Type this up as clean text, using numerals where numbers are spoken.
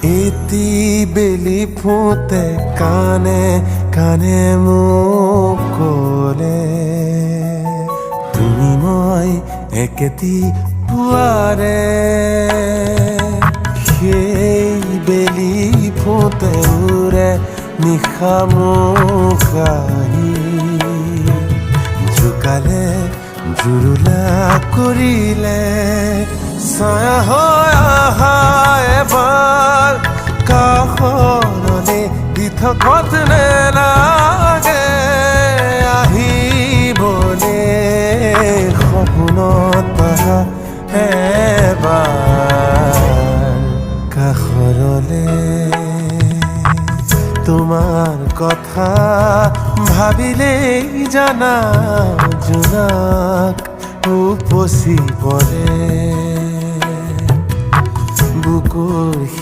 এটি বেলি ফুটে কানে কানে মোক ক'লে তুমি মই একেটি পুৱাৰে সেই বেলি ফুটে উৰে নিশা মোক আহি জোকালে জুৰুলা কৰিলে ছায়া হৈ অহা এবাৰ কাষৰলে দি থকত নেলাগে আহিবলে সপোনত অহা এবাৰ কাষৰলে তোমাৰ কথা ভাবিলেই জানা জোনাক উপচি পৰে বুকুৰ